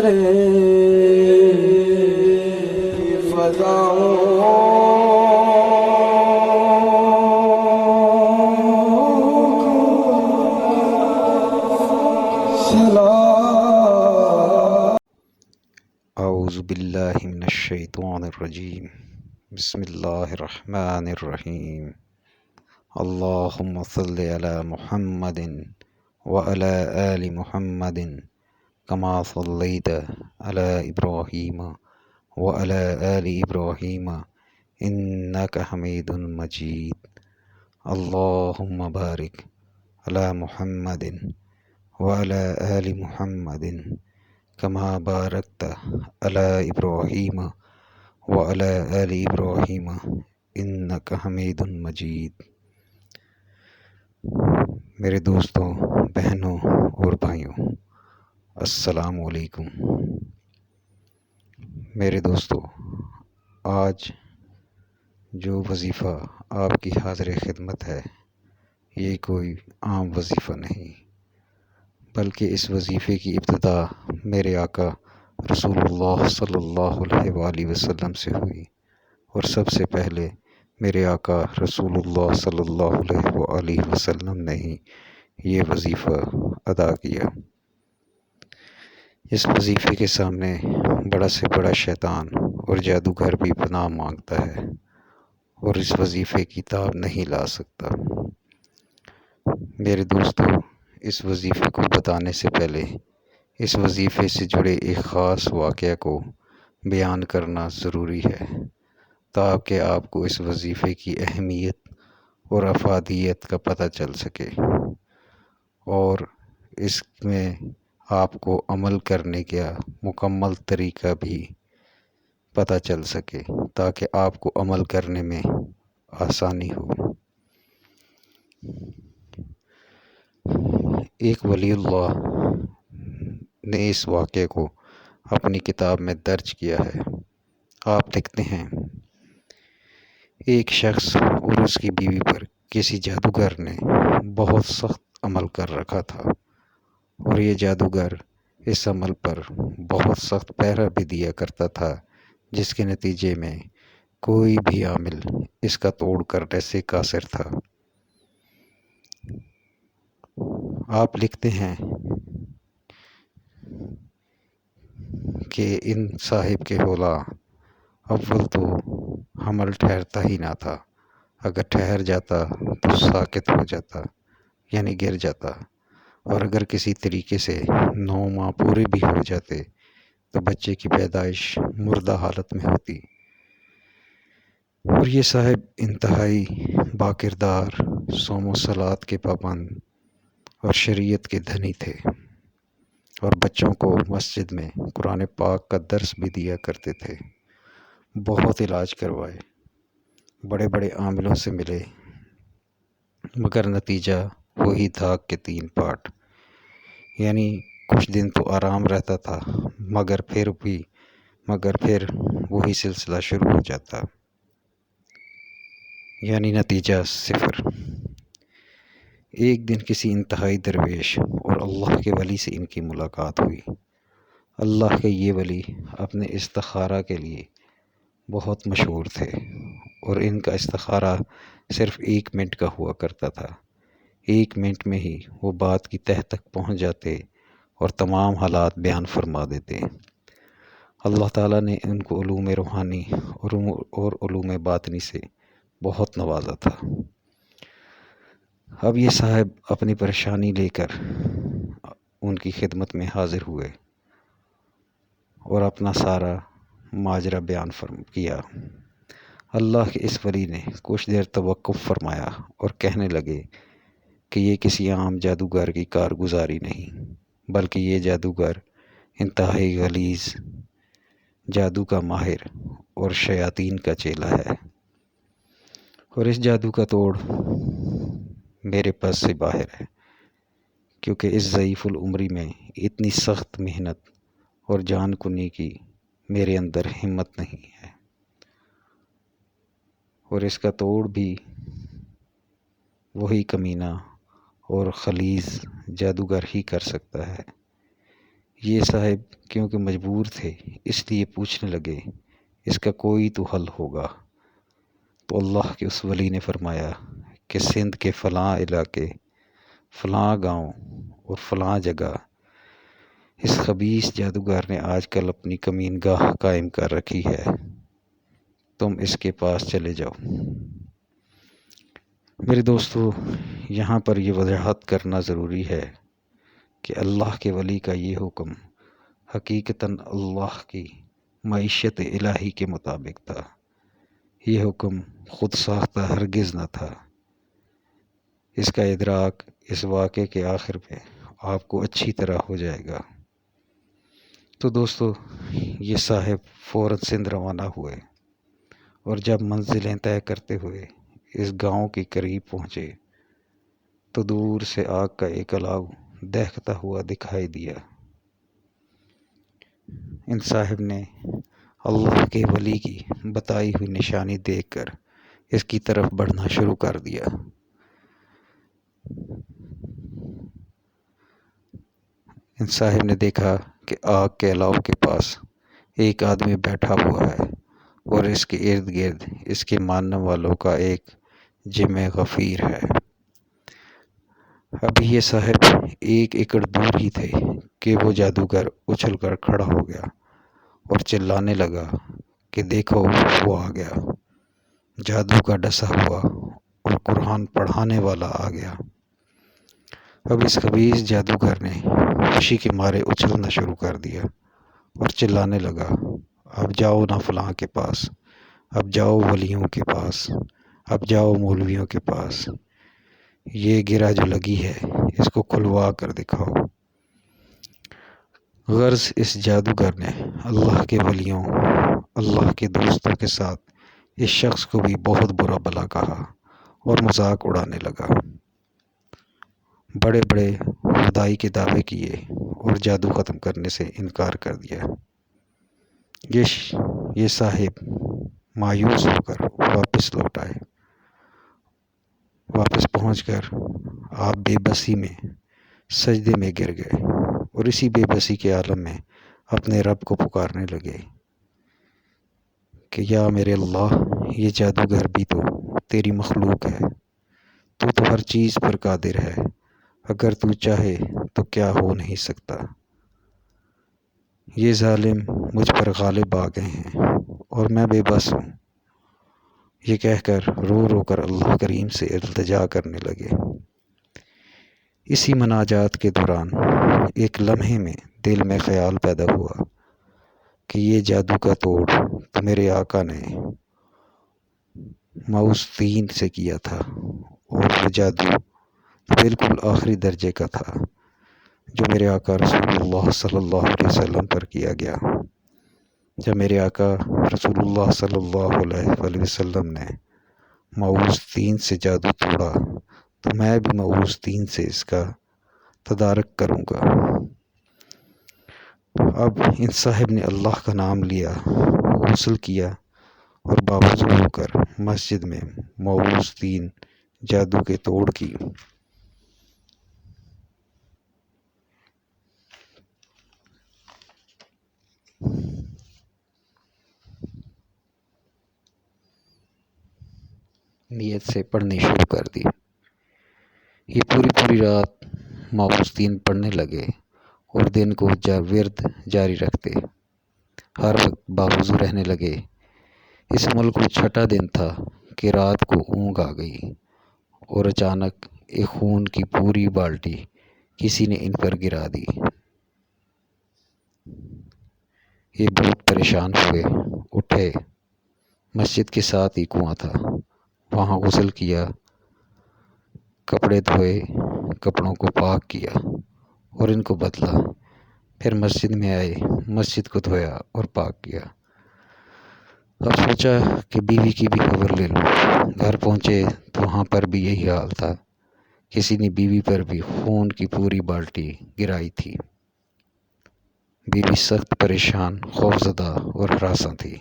کرے فضاؤں اعوذ باللہ من الشیطان الرجیم بسم اللہ الرحمن الرحیم اللہم صل علی محمد وعلی آل محمد کما صلیت علی ابراہیم وعلی آل ابراہیم انک حمید مجید اللہم بارک علی محمد وعلی آل محمد کما بارکت علی ابراہیم وعلی آل ابراہیم انک حمید مجید۔ میرے دوستوں، بہنوں اور بھائیوں، السلام علیکم۔ میرے دوستوں، آج جو وظیفہ آپ کی حاضر خدمت ہے، یہ کوئی عام وظیفہ نہیں، بلکہ اس وظیفے کی ابتدا میرے آقا رسول اللہ صلی اللہ علیہ وآلہ وسلم سے ہوئی، اور سب سے پہلے میرے آقا رسول اللہ صلی اللہ علیہ وآلہ وسلم نے ہی یہ وظیفہ ادا کیا۔ اس وظیفے کے سامنے بڑا سے بڑا شیطان اور جادوگر بھی پناہ مانگتا ہے، اور اس وظیفے کی تاب نہیں لا سکتا۔ میرے دوستو، اس وظیفے کو بتانے سے پہلے اس وظیفے سے جڑے ایک خاص واقعہ کو بیان کرنا ضروری ہے، تاکہ آپ کو اس وظیفے کی اہمیت اور افادیت کا پتہ چل سکے، اور اس میں آپ کو عمل کرنے کا مکمل طریقہ بھی پتہ چل سکے، تاکہ آپ کو عمل کرنے میں آسانی ہو۔ ایک ولی اللہ نے اس واقعے کو اپنی کتاب میں درج کیا ہے۔ آپ لکھتے ہیں، ایک شخص اور اس کی بیوی پر کسی جادوگر نے بہت سخت عمل کر رکھا تھا، اور یہ جادوگر اس عمل پر بہت سخت پہرا بھی دیا کرتا تھا، جس کے نتیجے میں کوئی بھی عامل اس کا توڑ کرنے سے قاصر تھا۔ آپ لکھتے ہیں کہ ان صاحب کے ہولا اول تو حمل ٹھہرتا ہی نہ تھا، اگر ٹھہر جاتا تو ساقط ہو جاتا، یعنی گر جاتا، اور اگر کسی طریقے سے 9 ماہ پورے بھی ہو جاتے تو بچے کی پیدائش مردہ حالت میں ہوتی۔ اور یہ صاحب انتہائی باکردار، صوم و صلات کے پابند اور شریعت کے دھنی تھے، اور بچوں کو مسجد میں قرآن پاک کا درس بھی دیا کرتے تھے۔ بہت علاج کروائے، بڑے بڑے عاملوں سے ملے، مگر نتیجہ وہی داغ کے 3 پارٹ، یعنی کچھ دن تو آرام رہتا تھا، مگر پھر وہی سلسلہ شروع ہو جاتا، یعنی نتیجہ 0۔ ایک دن کسی انتہائی درویش اور اللہ کے ولی سے ان کی ملاقات ہوئی۔ اللہ کے یہ ولی اپنے استخارہ کے لیے بہت مشہور تھے، اور ان کا استخارہ صرف 1 منٹ کا ہوا کرتا تھا۔ 1 منٹ میں ہی وہ بات کی تہ تک پہنچ جاتے اور تمام حالات بیان فرما دیتے۔ اللہ تعالیٰ نے ان کو علوم روحانی اور علوم باطنی سے بہت نوازا تھا۔ اب یہ صاحب اپنی پریشانی لے کر ان کی خدمت میں حاضر ہوئے اور اپنا سارا ماجرا بیان کیا۔ اللہ کے اس ولی نے کچھ دیر توقف فرمایا اور کہنے لگے کہ یہ کسی عام جادوگر کی کارگزاری نہیں، بلکہ یہ جادوگر انتہائی غلیظ، جادو کا ماہر اور شیاطین کا چیلا ہے، اور اس جادو کا توڑ میرے پاس سے باہر ہے، کیونکہ اس ضعیف العمری میں اتنی سخت محنت اور جان کنی کی میرے اندر ہمت نہیں ہے، اور اس کا توڑ بھی وہی کمینہ اور خلیظ جادوگر ہی کر سکتا ہے۔ یہ صاحب کیونکہ مجبور تھے اس لیے پوچھنے لگے اس کا کوئی تو حل ہوگا۔ تو اللہ کے اس ولی نے فرمایا کہ سندھ کے فلاں علاقے، فلاں گاؤں اور فلاں جگہ اس خبیث جادوگر نے آج کل اپنی کمین گاہ قائم کر رکھی ہے، تم اس کے پاس چلے جاؤ۔ میرے دوستو، یہاں پر یہ وضاحت کرنا ضروری ہے کہ اللہ کے ولی کا یہ حکم حقیقتاً اللہ کی معیشت الہی کے مطابق تھا۔ یہ حکم خود ساختہ ہرگز نہ تھا۔ اس کا ادراک اس واقعے کے آخر میں آپ کو اچھی طرح ہو جائے گا۔ تو دوستو، یہ صاحب فوراً سندھ روانہ ہوئے اور جب منزلیں طے کرتے ہوئے اس گاؤں کے قریب پہنچے تو دور سے آگ کا ایک الاؤ دہکتا ہوا دکھائی دیا۔ ان صاحب نے اللہ کے ولی کی بتائی ہوئی نشانی دیکھ کر اس کی طرف بڑھنا شروع کر دیا۔ ان صاحب نے دیکھا کہ آگ کے الاؤ کے پاس ایک آدمی بیٹھا ہوا ہے اور اس کے ارد گرد اس کے ماننے والوں کا ایک جمع غفیر ہے۔ ابھی یہ صاحب 1 ایکڑ دور ہی تھے کہ وہ جادوگر اچھل کر کھڑا ہو گیا اور چلانے لگا کہ دیکھو وہ آ گیا، جادو کا ڈسا ہوا اور قرآن پڑھانے والا آ گیا۔ اب اس خبیث جادوگر نے خوشی کے مارے اچھلنا شروع کر دیا اور چلانے لگا، اب جاؤ نا فلاں کے پاس، اب جاؤ ولیوں کے پاس، اب جاؤ مولویوں کے پاس، یہ گرہ جو لگی ہے اس کو کھلوا کر دکھاؤ۔ غرض اس جادوگر نے اللہ کے ولیوں، اللہ کے دوستوں کے ساتھ اس شخص کو بھی بہت برا بھلا کہا اور مذاق اڑانے لگا۔ بڑے بڑے خدائی کے دعوے کیے اور جادو ختم کرنے سے انکار کر دیا۔ یہ صاحب مایوس ہو کر واپس لوٹ آئے۔ واپس پہنچ کر آپ بے بسی میں سجدے میں گر گئے اور اسی بے بسی کے عالم میں اپنے رب کو پکارنے لگے کہ یا میرے اللہ، یہ جادوگر بھی تو تیری مخلوق ہے، تو ہر چیز پر قادر ہے، اگر تو چاہے تو کیا ہو نہیں سکتا۔ یہ ظالم مجھ پر غالب آ گئے ہیں اور میں بے بس ہوں۔ یہ کہہ کر رو رو کر اللہ کریم سے التجا کرنے لگے۔ اسی مناجات کے دوران ایک لمحے میں دل میں خیال پیدا ہوا کہ یہ جادو کا توڑ تو میرے آقا نے مؤوس طین سے کیا تھا، اور وہ جادو بالکل آخری درجے کا تھا جو میرے آقا رسول اللہ صلی اللہ علیہ وسلم پر کیا گیا۔ جب میرے آقا رسول اللہ صلی اللہ علیہ وسلم نے مؤوس طین سے جادو توڑا تو میں بھی مؤوس طین سے اس کا تدارک کروں گا۔ اب ان صاحب نے اللہ کا نام لیا، غسل کیا اور باوضو ہو کر مسجد میں مؤوس طین جادو کے توڑ کی نیت سے پڑھنی شروع کر دی۔ یہ پوری رات مؤوس طین پڑھنے لگے اور دن کو ورد جاری رکھتے، ہر وقت باوضو رہنے لگے۔ اس ملک کو 6واں دن تھا کہ رات کو اونگ آ گئی اور اچانک ایک خون کی پوری بالٹی کسی نے ان پر گرا دی۔ یہ بہت پریشان ہوئے، اٹھے، مسجد کے ساتھ ہی کنواں تھا، وہاں غسل کیا، کپڑے دھوئے، کپڑوں کو پاک کیا اور ان کو بدلا، پھر مسجد میں آئے، مسجد کو دھویا اور پاک کیا۔ اب سوچا کہ بیوی کی بھی خبر لے لوں۔ گھر پہنچے تو وہاں پر بھی یہی حال تھا، کسی نے بیوی پر بھی خون کی پوری بالٹی گرائی تھی۔ بیوی سخت پریشان، خوفزدہ اور ہراساں تھی۔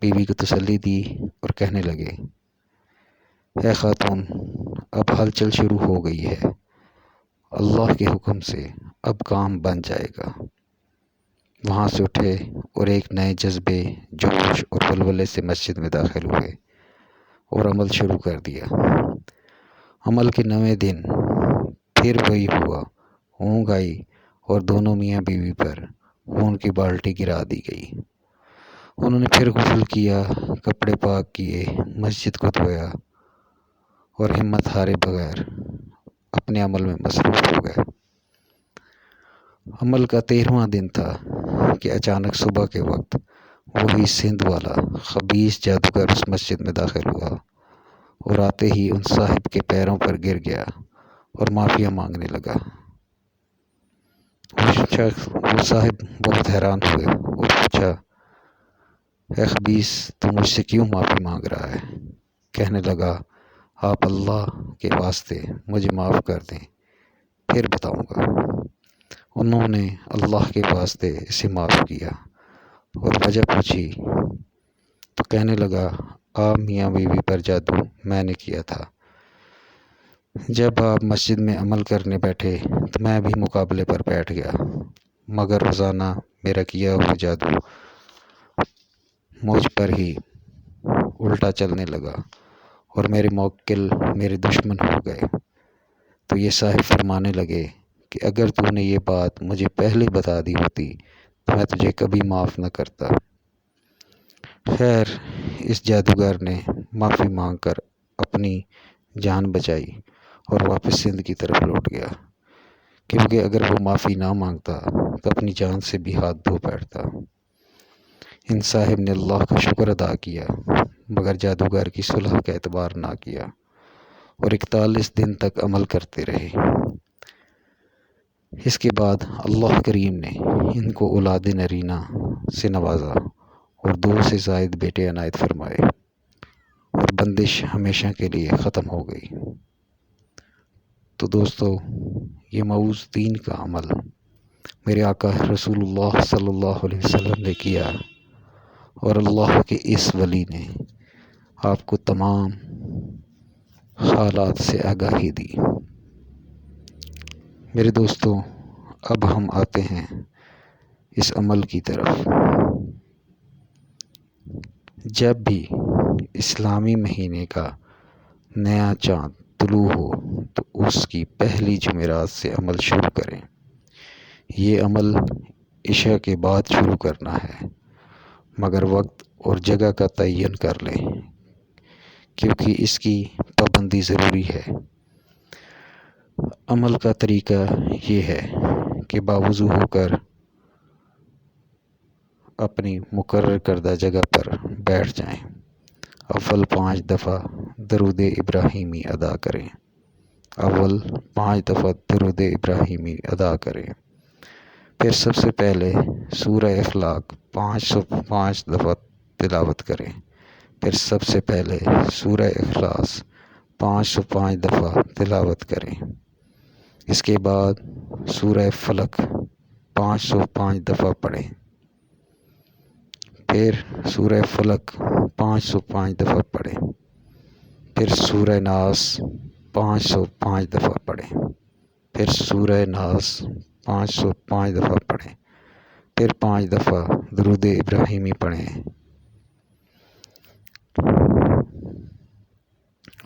بیوی کو تسلی دی اور کہنے لگے، اے خاتون، اب ہلچل شروع ہو گئی ہے، اللہ کے حکم سے اب کام بن جائے گا۔ وہاں سے اٹھے اور ایک نئے جذبے، جوش اور ولولے سے مسجد میں داخل ہوئے اور عمل شروع کر دیا۔ عمل کے 9ویں دن پھر وہی ہوا، اونگ آئی اور دونوں میاں بیوی پر خون کی بالٹی گرا دی گئی۔ انہوں نے پھر غسل کیا، کپڑے پاک کیے، مسجد کو دھویا اور ہمت ہارے بغیر اپنے عمل میں مصروف ہو گئے۔ عمل کا 13واں دن تھا کہ اچانک صبح کے وقت وہی سندھ والا خبیث جادوگر اس مسجد میں داخل ہوا اور آتے ہی ان صاحب کے پیروں پر گر گیا اور معافیا مانگنے لگا۔ وہ صاحب بہت حیران ہوئے اور پوچھا، اے خبیث، تو مجھ سے کیوں معافی مانگ رہا ہے؟ کہنے لگا، آپ اللہ کے واسطے مجھے معاف کر دیں، پھر بتاؤں گا۔ انہوں نے اللہ کے واسطے اسے معاف کیا اور وجہ پوچھی تو کہنے لگا، آپ میاں بیوی پر جادو میں نے کیا تھا۔ جب آپ مسجد میں عمل کرنے بیٹھے تو میں بھی مقابلے پر بیٹھ گیا، مگر روزانہ میرا کیا ہوا جادو مجھ پر ہی الٹا چلنے لگا اور میرے موکل میرے دشمن ہو گئے۔ تو یہ صاحب فرمانے لگے کہ اگر تو نے یہ بات مجھے پہلے بتا دی ہوتی تو میں تجھے کبھی معاف نہ کرتا۔ خیر، اس جادوگر نے معافی مانگ کر اپنی جان بچائی اور واپس سندھ کی طرف لوٹ گیا، کیونکہ اگر وہ معافی نہ مانگتا تو اپنی جان سے بھی ہاتھ دھو بیٹھتا۔ ان صاحب نے اللہ کا شکر ادا کیا مگر جادوگر کی صلح کا اعتبار نہ کیا اور 41 دن تک عمل کرتے رہے۔ اس کے بعد اللہ کریم نے ان کو اولاد نرینہ سے نوازا اور 2 سے زائد بیٹے عنایت فرمائے اور بندش ہمیشہ کے لیے ختم ہو گئی۔ تو دوستو، یہ موعوظ دین کا عمل میرے آقا رسول اللہ صلی اللہ علیہ وسلم نے کیا اور اللہ کے اس ولی نے آپ کو تمام حالات سے آگاہی دی۔ میرے دوستو، اب ہم آتے ہیں اس عمل کی طرف۔ جب بھی اسلامی مہینے کا نیا چاند طلوع ہو تو اس کی پہلی جمعرات سے عمل شروع کریں۔ یہ عمل عشاء کے بعد شروع کرنا ہے، مگر وقت اور جگہ کا تعین کر لیں کیونکہ اس کی پابندی ضروری ہے۔ عمل کا طریقہ یہ ہے کہ باوضو ہو کر اپنی مقرر کردہ جگہ پر بیٹھ جائیں۔ اول 5 دفعہ درود ابراہیمی ادا کریں۔ اول 5 دفعہ درود ابراہیمی ادا کریں۔ پھر سب سے پہلے سورہ اخلاق 505 دفعہ تلاوت کریں۔ پھر سب سے پہلے سورہ اخلاص 505 دفعہ تلاوت کریں۔ اس کے بعد سورہ فلق 505 دفعہ پڑھیں۔ پھر سورہ فلق 505 دفعہ پڑھیں۔ پھر سورہ ناس 505 دفعہ پڑھیں۔ پھر سورہ ناس 505 دفعہ پڑھیں۔ پھر 5 دفعہ درود ابراہیمی پڑھیں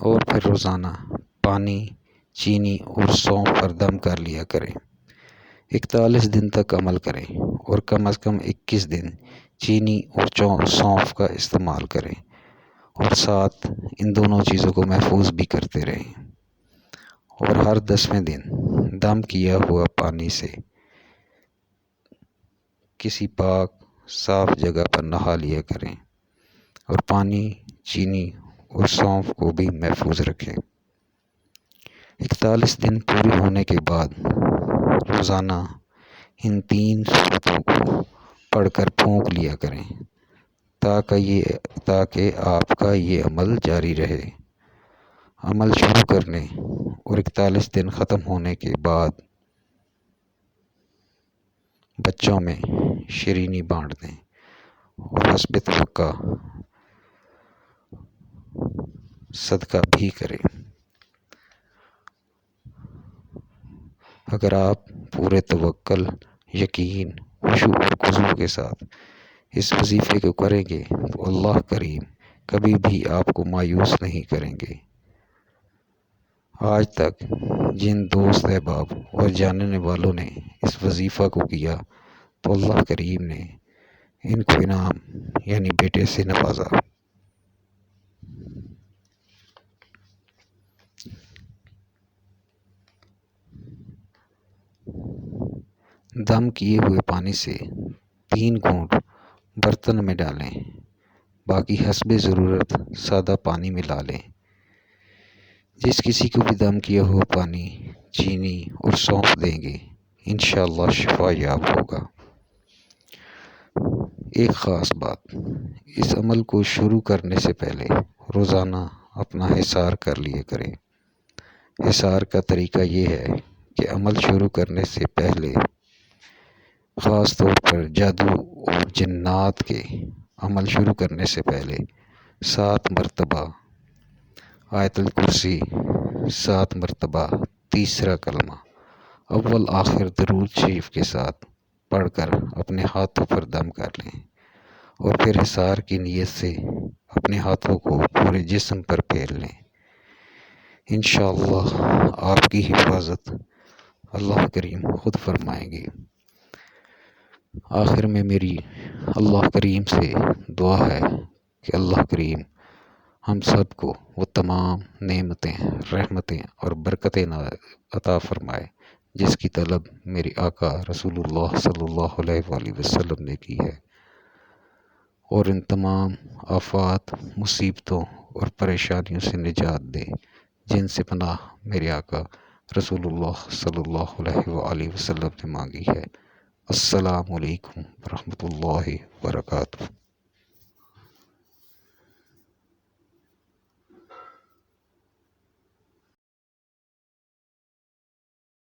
اور پھر روزانہ پانی، چینی اور سونف پر دم کر لیا کریں۔ 41 دن تک عمل کریں اور کم از کم 21 دن چینی اور سونف کا استعمال کریں اور ساتھ ان دونوں چیزوں کو محفوظ بھی کرتے رہیں، اور ہر 10ویں دن دم کیا ہوا پانی سے کسی پاک صاف جگہ پر نہا لیا کریں اور پانی، چینی اور سونف کو بھی محفوظ رکھیں۔ 41 دن پورے ہونے کے بعد روزانہ ان 3 صورتوں کو پڑھ کر پھونک لیا کریں تاکہ آپ کا یہ عمل جاری رہے۔ عمل شروع کرنے اور 41 دن ختم ہونے کے بعد بچوں میں شیرینی بانٹ دیں اور حسب توقع صدقہ بھی کریں۔ اگر آپ پورے توکل، یقین اور خشوع اور خضوع کے ساتھ اس وظیفے کو کریں گے تو اللہ کریم کبھی بھی آپ کو مایوس نہیں کریں گے۔ آج تک جن دوست احباب اور جاننے والوں نے اس وظیفہ کو کیا تو اللہ کریم نے ان کو انعام یعنی بیٹے سے نوازا۔ دم کیے ہوئے پانی سے 3 گھونٹ برتن میں ڈالیں، باقی حسب ضرورت سادہ پانی ملا لیں۔ جس کسی کو بھی دم کیا ہوا پانی، چینی اور سونف دیں گے انشاءاللہ شفا یاب ہوگا۔ ایک خاص بات، اس عمل کو شروع کرنے سے پہلے روزانہ اپنا حصار کر لیے کریں۔ حصار کا طریقہ یہ ہے کہ عمل شروع کرنے سے پہلے خاص طور پر جادو اور جنات کے عمل شروع کرنے سے پہلے 7 مرتبہ آیت الکرسی، 7 مرتبہ تیسرا کلمہ اول آخر درود شریف کے ساتھ پڑھ کر اپنے ہاتھوں پر دم کر لیں، اور پھر حصار کی نیت سے اپنے ہاتھوں کو پورے جسم پر پھیر لیں۔ انشاءاللہ آپ کی حفاظت اللہ کریم خود فرمائیں گے۔ آخر میں میری اللہ کریم سے دعا ہے کہ اللہ کریم ہم سب کو وہ تمام نعمتیں، رحمتیں اور برکتیں عطا فرمائے جس کی طلب میرے آقا رسول اللہ صلی اللہ علیہ وآلہ وسلم نے کی ہے، اور ان تمام آفات، مصیبتوں اور پریشانیوں سے نجات دے جن سے پناہ میرے آقا رسول اللہ صلی اللہ علیہ وآلہ وسلم نے مانگی ہے۔ السلام علیکم ورحمۃ اللہ وبرکاتہ۔